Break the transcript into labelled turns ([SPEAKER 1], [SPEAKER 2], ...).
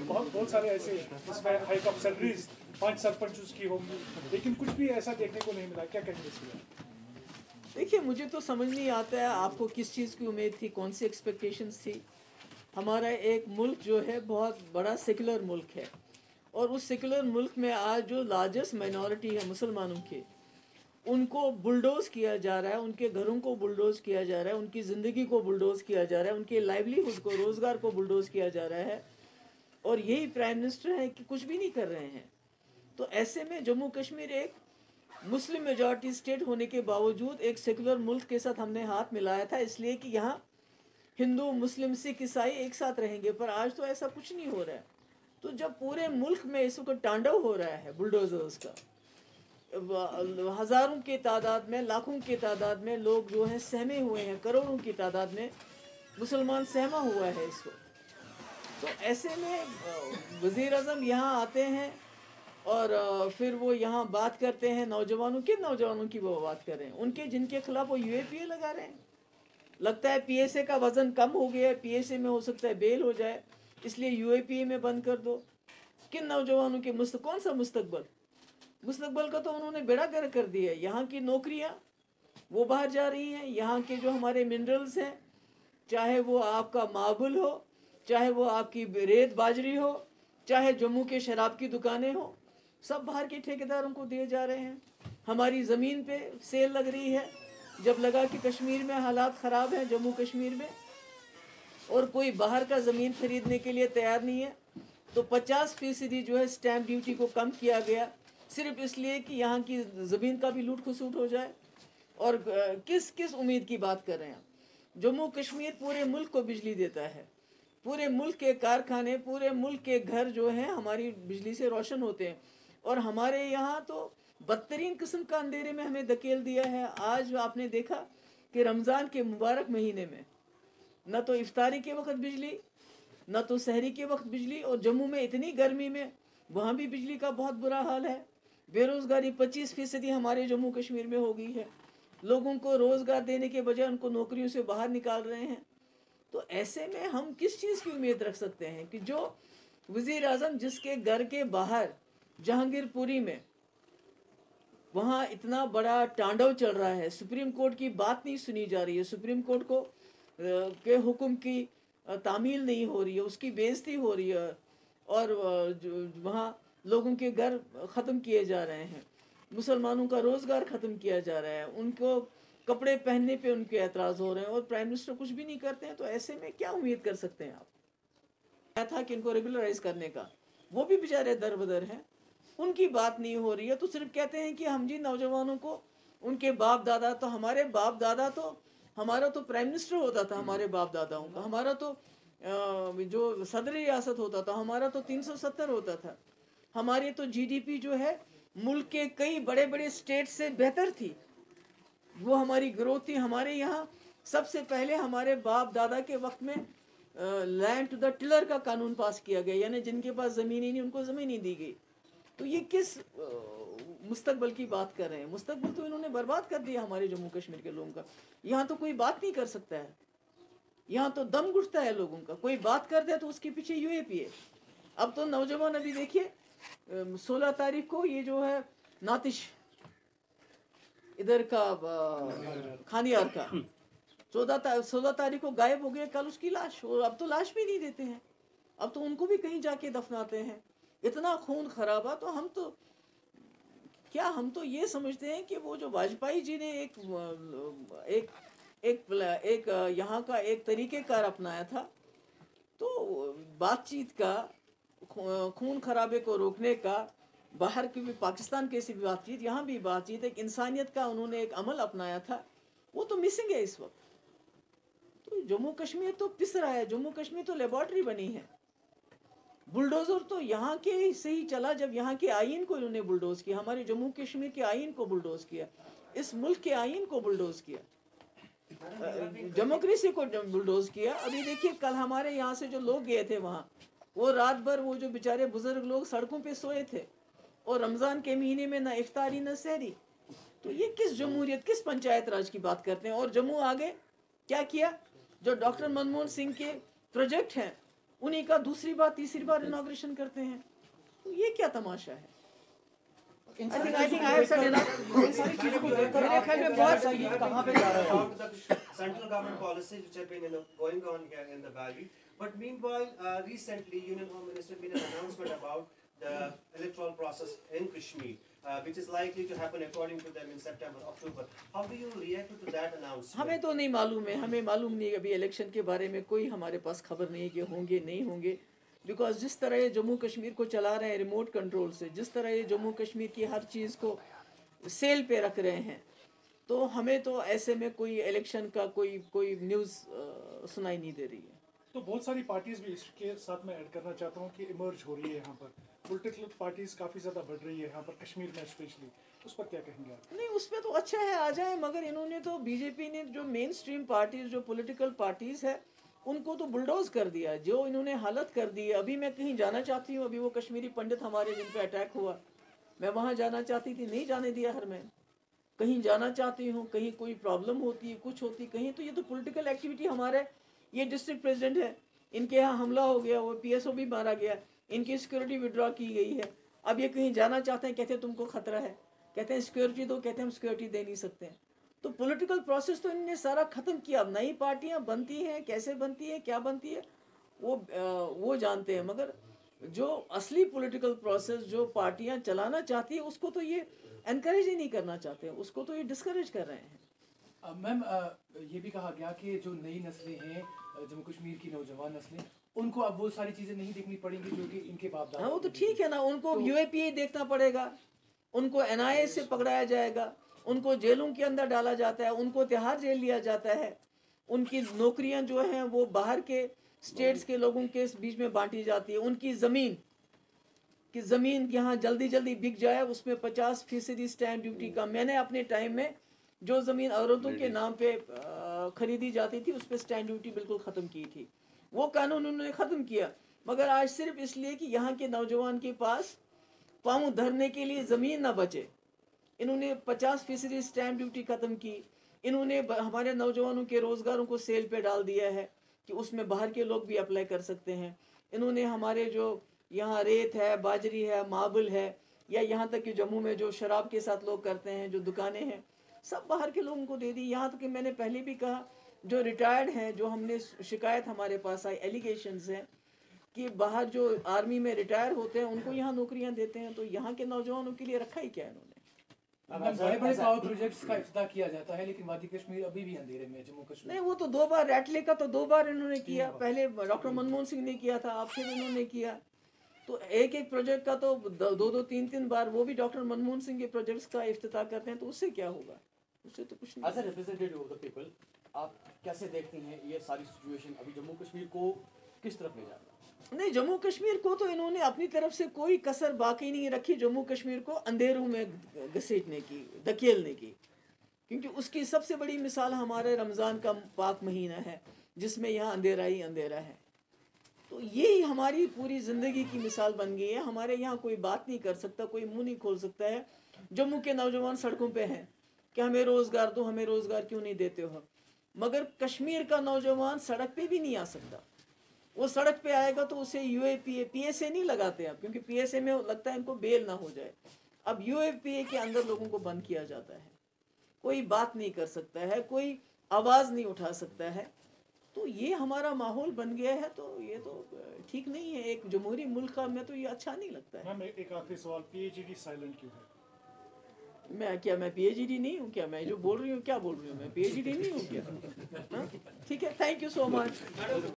[SPEAKER 1] बहुत सारे ऐसे जिसमें हाई कप सैलरीज 5 सरपंच उसकी होंगी, लेकिन कुछ भी ऐसा देखने को नहीं मिला, क्या कहेंगे इसके?
[SPEAKER 2] देखिए, मुझे तो समझ नहीं आता है आपको किस चीज़ की उम्मीद थी, कौन सी एक्सपेक्टेशंस थी। हमारा एक मुल्क जो है बहुत बड़ा सेकुलर मुल्क है, और उस सेकुलर मुल्क में आज जो लार्जेस्ट माइनॉरिटी है मुसलमानों की, उनको बुलडोज किया जा रहा है, उनके घरों को बुलडोज किया जा रहा है, उनकी ज़िंदगी को बुलडोज किया जा रहा है, उनके लाइवलीहुड को, रोज़गार को बुलडोज किया जा रहा है, और यही प्राइम मिनिस्टर है कि कुछ भी नहीं कर रहे हैं। तो ऐसे में जम्मू कश्मीर एक मुस्लिम मेजॉरिटी स्टेट होने के बावजूद एक सेकुलर मुल्क के साथ हमने हाथ मिलाया था, इसलिए कि यहाँ हिंदू, मुस्लिम, सिख, ईसाई एक साथ रहेंगे, पर आज तो ऐसा कुछ नहीं हो रहा है। तो जब पूरे मुल्क में इस वक्त तांडव हो रहा है बुलडोजर्स का, हज़ारों की तादाद में, लाखों की तादाद में लोग जो हैं सहमे हुए हैं, करोड़ों की तादाद में मुसलमान सहमा हुआ है इस वक्त। तो ऐसे में वज़ीर आज़म यहाँ आते हैं और फिर वो यहाँ बात करते हैं नौजवानों की वो बात कर रहे हैं, उनके जिनके खिलाफ वो यूएपीए लगा रहे हैं। लगता है पीएसए का वजन कम हो गया है, पीएसए में हो सकता है बेल हो जाए, इसलिए यूएपीए में बंद कर दो। किन नौजवानों के कौन सा मुस्तकबल का तो उन्होंने बेड़ा गर्क कर दिया है। यहाँ की नौकरियाँ वो बाहर जा रही हैं, यहाँ के जो हमारे मिनरल्स हैं, चाहे वो आपका मार्बल हो, चाहे वो आपकी रेत बाजरी हो, चाहे जम्मू के शराब की दुकानें हो, सब बाहर के ठेकेदारों को दिए जा रहे हैं। हमारी ज़मीन पे सेल लग रही है, जब लगा कि कश्मीर में हालात ख़राब हैं, जम्मू कश्मीर में, और कोई बाहर का ज़मीन खरीदने के लिए तैयार नहीं है, तो 50% जो है स्टैम्प ड्यूटी को कम किया गया, सिर्फ इसलिए कि यहाँ की ज़मीन का भी लूट खसूट हो जाए। और किस उम्मीद की बात कर रहे हैं? जम्मू कश्मीर पूरे मुल्क को बिजली देता है, पूरे मुल्क के कारखाने, पूरे मुल्क के घर जो हैं हमारी बिजली से रोशन होते हैं, और हमारे यहाँ तो बदतरीन किस्म का अंधेरे में हमें धकेल दिया है। आज आपने देखा कि रमज़ान के मुबारक महीने में न तो इफ्तारी के वक्त बिजली, न तो सहरी के वक्त बिजली, और जम्मू में इतनी गर्मी में वहाँ भी बिजली का बहुत बुरा हाल है। बेरोज़गारी 25% हमारे जम्मू कश्मीर में हो गई है। लोगों को रोज़गार देने के बजाय उनको नौकरियों से बाहर निकाल रहे हैं। तो ऐसे में हम किस चीज़ की उम्मीद रख सकते हैं कि जो वज़ीर आज़म जिसके घर के बाहर जहांगीरपुरी में वहाँ इतना बड़ा तांडव चल रहा है, सुप्रीम कोर्ट की बात नहीं सुनी जा रही है, सुप्रीम कोर्ट को के हुक्म की तामील नहीं हो रही है, उसकी बेइज्जती हो रही है, और वहाँ लोगों के घर ख़त्म किए जा रहे हैं, मुसलमानों का रोज़गार ख़त्म किया जा रहा है, उनको कपड़े पहनने पे उनके एतराज़ हो रहे हैं, और प्राइम मिनिस्टर कुछ भी नहीं करते हैं। तो ऐसे में क्या उम्मीद कर सकते हैं आप? क्या था कि इनको रेगुलराइज करने का, वो भी बेचारे दर बदर हैं, उनकी बात नहीं हो रही है। तो सिर्फ कहते हैं कि हम जी नौजवानों को उनके बाप दादा, तो हमारे बाप दादा तो, हमारा तो प्राइम मिनिस्टर होता था हमारे बाप दादाओं का, हमारा तो जो सदर रियासत होता था हमारा तो 370 होता था, हमारी तो जीडीपी जो है मुल्क के कई बड़े बड़े स्टेट से बेहतर थी, वो हमारी ग्रोथ थी। हमारे यहाँ सबसे पहले हमारे बाप दादा के वक्त में लैंड टू द टिलर का कानून पास किया गया, यानी जिनके पास ज़मीन ही नहीं उनको ज़मीन ही दी गई। तो ये किस मुस्तकबल की बात कर रहे हैं? मुस्तकबल तो इन्होंने बर्बाद कर दिया हमारे जम्मू कश्मीर के लोगों का। यहाँ तो कोई बात नहीं कर सकता है, यहाँ तो दम घुटता है लोगों का, कोई बात करता है तो उसके पीछे यूएपीए। अब तो नौजवान, अभी देखिए 16 तारीख को ये जो है नातिश इधर का खानियार का 16 तारीख को गायब हो गया, कल उसकी लाश, और अब तो लाश भी नहीं देते हैं, अब तो उनको भी कहीं जाके दफनाते हैं। इतना खून खराबा। तो हम तो ये समझते हैं कि वो जो वाजपेयी जी ने एक यहाँ का एक तरीक़ेकार अपनाया था, तो बातचीत का, खून खराबे को रोकने का, बाहर की भी पाकिस्तान की भी बातचीत, यहाँ भी बातचीत, एक इंसानियत का उन्होंने एक अमल अपनाया था, वो तो मिसिंग है इस वक्त। तो जम्मू कश्मीर तो पिस रहा है, जम्मू कश्मीर तो लेबॉर्ट्री बनी है। बुलडोज़र तो यहाँ के से ही चला जब यहाँ के आइन को इन्होंने बुलडोज किया, हमारे जम्मू कश्मीर के आइन को बुलडोज किया, इस मुल्क के आइन को बुलडोज किया, डेमोक्रेसी को बुलडोज किया। अभी देखिए कल हमारे यहाँ से जो लोग गए थे वहाँ, वो रात भर वो जो बेचारे बुजुर्ग लोग सड़कों पे सोए थे, और रमज़ान के महीने में ना इफ्तारी ना सहरी। तो ये किस जमहूरियत, किस पंचायत राज की बात करते हैं? और जम्मू आगे क्या किया? जो डॉक्टर मनमोहन सिंह के प्रोजेक्ट हैं उन्हीं का दूसरी बार तीसरी बार इनॉग्रेशन करते हैं, तो ये क्या तमाशा है?
[SPEAKER 3] इन सारी चीजों को देखकर
[SPEAKER 2] मेरे ख्याल में बहुत
[SPEAKER 3] सारी कहाँ पे जा रहे हैं?
[SPEAKER 4] About the central government policies which have been going on here in the valley. But meanwhile, recently, Union Home Minister made an announcement about the electoral process in Kashmir, which is likely to happen according to them in September, October. How do you react to that announcement?
[SPEAKER 2] हमें तो नहीं मालूम है, हमें मालूम नहीं है, अभी इलेक्शन के बारे में कोई हमारे पास खबर नहीं है कि होंगे नहीं होंगे, बिकॉज जिस तरह ये जम्मू कश्मीर को चला रहे हैं रिमोट कंट्रोल से, जिस तरह ये जम्मू कश्मीर की हर चीज़ को सेल पे रख रहे हैं, तो हमें तो ऐसे में कोई इलेक्शन का कोई न्यूज़ सुनाई नहीं दे रही है।
[SPEAKER 1] तो बहुत सारी पार्टीज भी इसके साथ में ऐड करना चाहता हूँ कि इमर्ज हो रही है यहाँ पर, पॉलिटिकल पार्टीज काफ़ी ज़्यादा बढ़ रही है यहाँ पर कश्मीर में स्पेशली, उस पर क्या कहेंगे आप?
[SPEAKER 2] नहीं, उसमें तो अच्छा है, आ जाए, मगर इन्होंने तो बीजेपी ने जो मेन स्ट्रीम पार्टीज जो पॉलिटिकल पार्टीज है उनको तो बुलडोज कर दिया, जो इन्होंने हालत कर दी है। अभी मैं कहीं जाना चाहती हूँ, अभी वो कश्मीरी पंडित हमारे जिन पे अटैक हुआ, मैं वहाँ जाना चाहती थी, नहीं जाने दिया हर मैं। कहीं जाना चाहती हूँ, कहीं कोई प्रॉब्लम होती है, कुछ होती कहीं, तो ये तो पॉलिटिकल एक्टिविटी हमारे, ये डिस्ट्रिक्ट प्रेसिडेंट है, इनके यहाँ हमला हो गया, वो पीएसओ भी मारा गया, इनकी सिक्योरिटी विड्रॉ की गई है। अब ये कहीं जाना चाहते हैं, कहते हैं तुमको खतरा है, कहते हैं सिक्योरिटी दो, कहते हैं हम सिक्योरिटी दे नहीं सकते हैं। तो पॉलिटिकल प्रोसेस तो इन्होंने सारा ख़त्म किया। अब नई पार्टियां बनती हैं, कैसे बनती है, क्या बनती है, वो जानते हैं, मगर जो असली पॉलिटिकल प्रोसेस जो पार्टियां चलाना चाहती है उसको तो ये एनकरेज ही नहीं करना चाहते हैं, उसको तो ये डिस्करेज कर रहे हैं।
[SPEAKER 3] मैम, ये भी कहा गया कि जो नई नस्लें हैं, जम्मू कश्मीर की नौजवान नस्लें, उनको अब वो सारी चीज़ें नहीं देखनी पड़ेंगी जो कि इनके बाप दादा।
[SPEAKER 2] हाँ, वो तो ठीक है ना, उनको यूएपीए देखना पड़ेगा, उनको एनआईए से पकड़ाया जाएगा, उनको जेलों के अंदर डाला जाता है, उनको तिहाड़ जेल लिया जाता है, उनकी नौकरियां जो हैं वो बाहर के स्टेट्स के लोगों के बीच में बांटी जाती है, उनकी ज़मीन यहाँ जल्दी जल्दी बिक जाए, उसमें 50% स्टैंप ड्यूटी का। मैंने अपने टाइम में जो ज़मीन औरतों के नाम पे खरीदी जाती थी उस पर स्टैंप ड्यूटी बिल्कुल ख़त्म की थी, वो कानून उन्होंने ख़त्म किया, मगर आज सिर्फ इसलिए कि यहाँ के नौजवान के पास पाँव धरने के लिए ज़मीन ना बचे, इन्होंने 50% स्टैंप ड्यूटी ख़त्म की। इन्होंने हमारे नौजवानों के रोज़गारों को सेल पे डाल दिया है कि उसमें बाहर के लोग भी अप्लाई कर सकते हैं। इन्होंने हमारे जो यहाँ रेत है, बाजरी है, मार्बल है, या यहाँ तक कि जम्मू में जो शराब के साथ लोग करते हैं, जो दुकानें हैं, सब बाहर के लोगों को दे दी। यहाँ तक कि मैंने पहले भी कहा, जो रिटायर्ड हैं, जो हमने शिकायत हमारे पास आई, एलिगेशंस हैं कि बाहर जो आर्मी में रिटायर होते हैं उनको यहाँ नौकरियाँ देते हैं, तो यहाँ के नौजवानों के लिए रखा ही क्या इन्होंने?
[SPEAKER 3] बड़े बड़े पावर प्रोजेक्ट्स का इफ्तिताह किया जाता है, लेकिन वादी कश्मीर अभी भी अंधेरे में, जम्मू कश्मीर।
[SPEAKER 2] नहीं, वो तो 2 बार, रैटले का तो 2 बार इन्होंने किया, पहले डॉक्टर मनमोहन सिंह ने किया था, अब फिर इन्होंने किया, तो एक प्रोजेक्ट का तो 2 3 बार वो भी डॉक्टर मनमोहन सिंह के प्रोजेक्ट्स का इफ्तिताह करते हैं, तो उससे क्या होगा? उससे तो कुछ नहीं।
[SPEAKER 5] As a representative of the people, आप कैसे देखते हैं ये सारी सिचुएशन अभी जम्मू कश्मीर को किस तरफ ले जा रहा है?
[SPEAKER 2] नहीं, जम्मू कश्मीर को तो इन्होंने अपनी तरफ से कोई कसर बाकी नहीं रखी जम्मू कश्मीर को अंधेरों में घसीटने की, धकेलने की, क्योंकि उसकी सबसे बड़ी मिसाल हमारे रमज़ान का पाक महीना है जिसमें यहाँ अंधेरा ही अंधेरा है। तो यही हमारी पूरी ज़िंदगी की मिसाल बन गई है। हमारे यहाँ कोई बात नहीं कर सकता, कोई मुंह नहीं खोल सकता है। जम्मू के नौजवान सड़कों पे हैं कि हमें रोज़गार दो, हमें रोज़गार क्यों नहीं देते हो, मगर कश्मीर का नौजवान सड़क पे भी नहीं आ सकता। वो सड़क पे आएगा तो उसे यूएपीए पीएसए नहीं लगाते आप, क्योंकि पीएसए में लगता है इनको बेल ना हो जाए। अब यूएपीए के अंदर लोगों को बंद किया जाता है, कोई बात नहीं कर सकता है, कोई आवाज़ नहीं उठा सकता है। तो ये हमारा माहौल बन गया है, तो ये तो ठीक नहीं है। एक जमहूरी मुल्क का में तो ये अच्छा नहीं लगता है।
[SPEAKER 1] मैम, एक आखिरी सवाल, पीएचडी साइलेंट क्यों है?
[SPEAKER 2] मैं पीएचडी नहीं हूँ क्या? मैं जो बोल रही हूँ क्या बोल रही हूँ? मैं पीएचडी नहीं हूँ क्या? हाँ? ठीक है, थैंक यू सो मच।